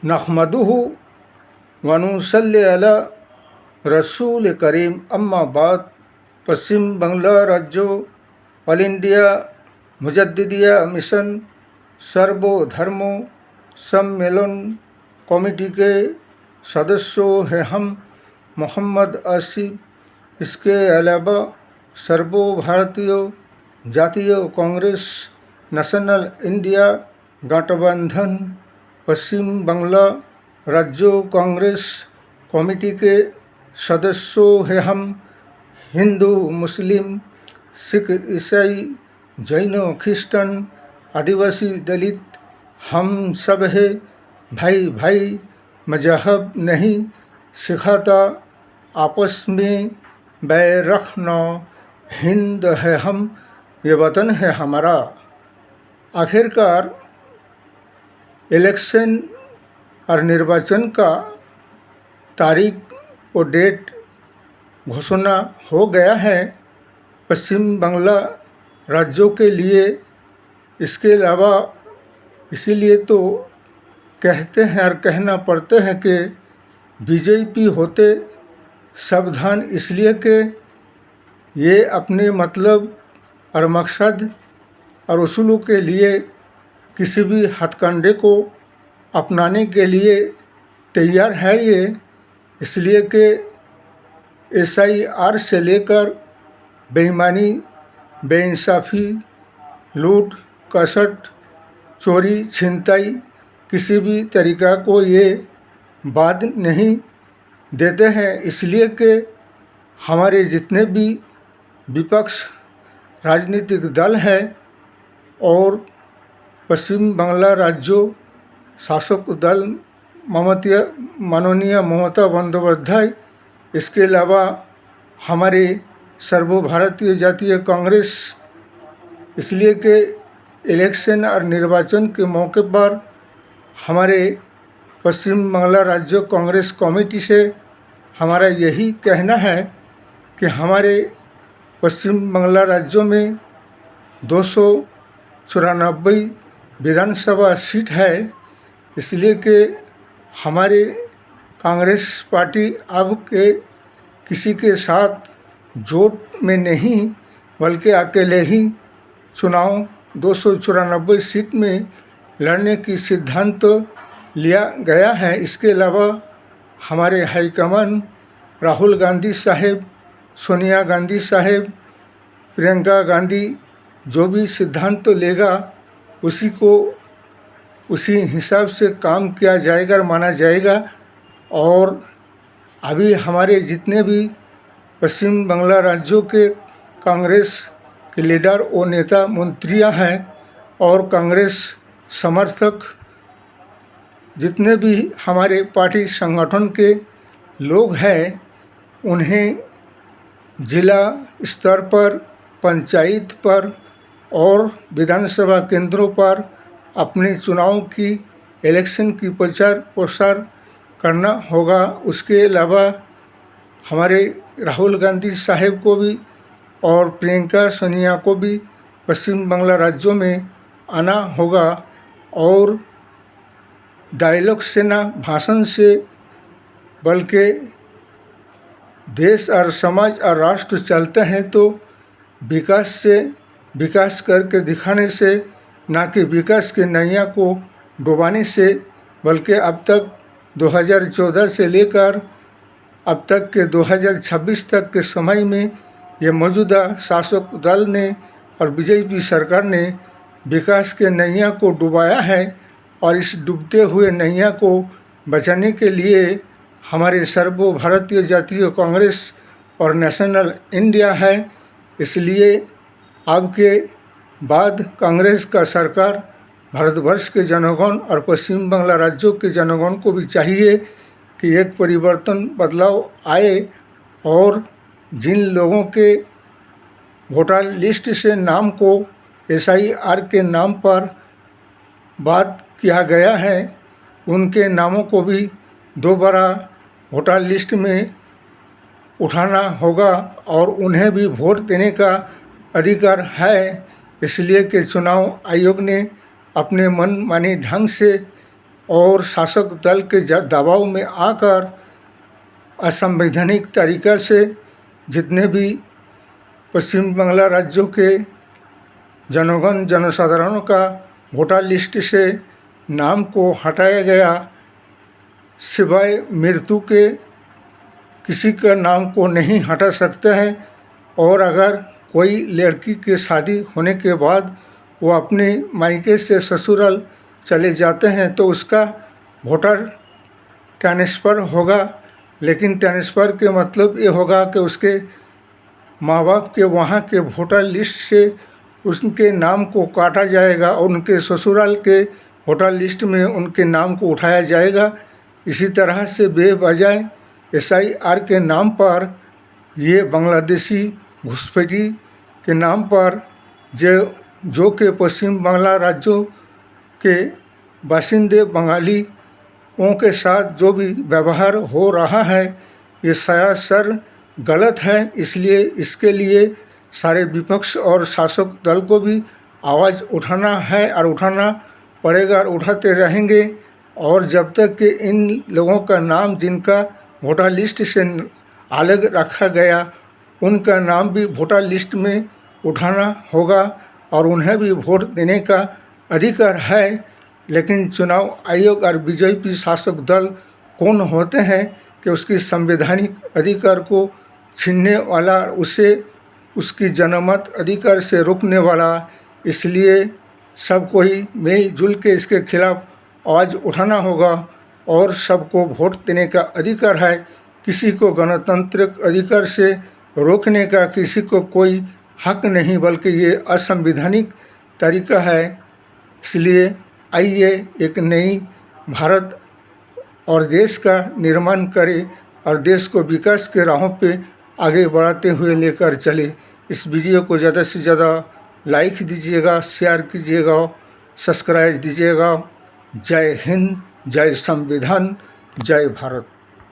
नहमदुहु व नुसल्ली अला रसूल करीम अम्मा बाद। पश्चिम बंगला राज्य ऑल इंडिया मुजद्दिदिया मिशन सर्वधर्म सम्मेलन कमेटी के सदस्यों हैं हम मोहम्मद आसिफ। इसके अलावा सर्व भारतीय जातीय कांग्रेस नेशनल इंडिया गठबंधन पश्चिम बंगला राज्य कांग्रेस कमेटी के सदस्यों हैं हम हिंदू मुस्लिम सिख ईसाई जैन क्रिश्चन आदिवासी दलित हम सब है भाई भाई। मजहब नहीं सिखाता आपस में बैर रखना। हिंद है हम, ये वतन है हमारा। आखिरकार इलेक्शन और निर्वाचन का तारीख और डेट घोषणा हो गया है पश्चिम बंगला राज्यों के लिए। इसके अलावा इसीलिए तो कहते हैं और कहना पड़ते हैं कि बीजेपी होते सावधान, इसलिए कि ये अपने मतलब और मकसद और उसूलों के लिए किसी भी हथकंडे को अपनाने के लिए तैयार है ये। इसलिए कि SIR से लेकर बेईमानी, बेइंसाफ़ी, लूट कसट, चोरी छिनताई, किसी भी तरीक़ा को ये बाद नहीं देते हैं। इसलिए कि हमारे जितने भी विपक्ष राजनीतिक दल है और पश्चिम बंगला राज्य शासक दल माननीय ममता बंदोपाध्याय, इसके अलावा हमारे सर्वभारतीय जातीय कांग्रेस, इसलिए कि इलेक्शन और निर्वाचन के मौके पर हमारे पश्चिम बंगला राज्य कांग्रेस कमेटी से हमारा यही कहना है कि हमारे पश्चिम बंगला राज्यों में 294 विधानसभा सीट है। इसलिए कि हमारे कांग्रेस पार्टी अब के किसी के साथ जोट में नहीं बल्कि अकेले ही चुनाव 294 सीट में लड़ने की सिद्धांत लिया गया है। इसके अलावा हमारे हाईकमान राहुल गांधी साहेब, सोनिया गांधी साहेब, प्रियंका गांधी जो भी सिद्धांत लेगा उसी हिसाब से काम किया जाएगा और माना जाएगा। और अभी हमारे जितने भी पश्चिम बंगला राज्यों के कांग्रेस के लीडर और नेता मंत्रियां हैं और कांग्रेस समर्थक जितने भी हमारे पार्टी संगठन के लोग हैं, उन्हें जिला स्तर पर, पंचायत पर और विधानसभा केंद्रों पर अपने चुनाव की इलेक्शन की प्रचार प्रसार करना होगा। उसके अलावा हमारे राहुल गांधी साहेब को भी और प्रियंका सोनिया को भी पश्चिम बंगला राज्यों में आना होगा। और डायलॉग से ना भाषण से बल्कि देश और समाज और राष्ट्र चलते हैं तो विकास से, विकास करके दिखाने से, ना कि विकास के नैया को डुबाने से। बल्कि अब तक 2014 से लेकर अब तक के 2026 तक के समय में ये मौजूदा शासक दल ने और बीजेपी सरकार ने विकास के नैया को डुबाया है। और इस डूबते हुए नैया को बचाने के लिए हमारे सर्वभारतीय जातीय कांग्रेस और नेशनल इंडिया है। इसलिए अब के बाद कांग्रेस का सरकार भारतवर्ष के जनगण और पश्चिम बंगला राज्यों के जनगण को भी चाहिए कि एक परिवर्तन बदलाव आए और जिन लोगों के वोटर लिस्ट से नाम को SIR के नाम पर बात किया गया है, उनके नामों को भी दोबारा वोटर लिस्ट में उठाना होगा और उन्हें भी वोट देने का अधिकार है। इसलिए कि चुनाव आयोग ने अपने मनमानी ढंग से और शासक दल के दबाव में आकर असंवैधानिक तरीक़ा से जितने भी पश्चिम बांग्ला राज्यों के जनगण जनसाधारणों का वोटर लिस्ट से नाम को हटाया गया, सिवाय मृत्यु के किसी का नाम को नहीं हटा सकते हैं। और अगर कोई लड़की के शादी होने के बाद वो अपने मायके से ससुराल चले जाते हैं तो उसका वोटर ट्रांसफ़र होगा, लेकिन ट्रांसफ़र के मतलब ये होगा कि उसके माँ बाप के वहाँ के वोटर लिस्ट से उनके नाम को काटा जाएगा और उनके ससुराल के वोटर लिस्ट में उनके नाम को उठाया जाएगा। इसी तरह से बेवजह SIR के नाम पर ये बांग्लादेशी घुसपैठी के नाम पर जो कि पश्चिम बांग्ला राज्यों के बाशिंदे बंगालियों के साथ जो भी व्यवहार हो रहा है ये सरासर गलत है। इसलिए इसके लिए सारे विपक्ष और शासक दल को भी आवाज़ उठाना है और उठाना पड़ेगा और उठाते रहेंगे। और जब तक कि इन लोगों का नाम जिनका वोटर लिस्ट से अलग रखा गया उनका नाम भी वोटर लिस्ट में उठाना होगा और उन्हें भी वोट देने का अधिकार है। लेकिन चुनाव आयोग और BJP शासक दल कौन होते हैं कि उसकी संवैधानिक अधिकार को छीनने वाला, उसे उसकी जनमत अधिकार से रोकने वाला। इसलिए सबको ही मिलजुल के इसके खिलाफ आवाज़ उठाना होगा और सबको वोट देने का अधिकार है। किसी को गणतांत्रिक अधिकार से रोकने का किसी को कोई हक नहीं, बल्कि ये असंवैधानिक तरीका है। इसलिए आइए एक नई भारत और देश का निर्माण करें और देश को विकास के राहों पे आगे बढ़ाते हुए लेकर चले। इस वीडियो को ज़्यादा से ज़्यादा लाइक दीजिएगा, शेयर कीजिएगा, सब्सक्राइब दीजिएगा। जय हिंद, जय संविधान, जय भारत।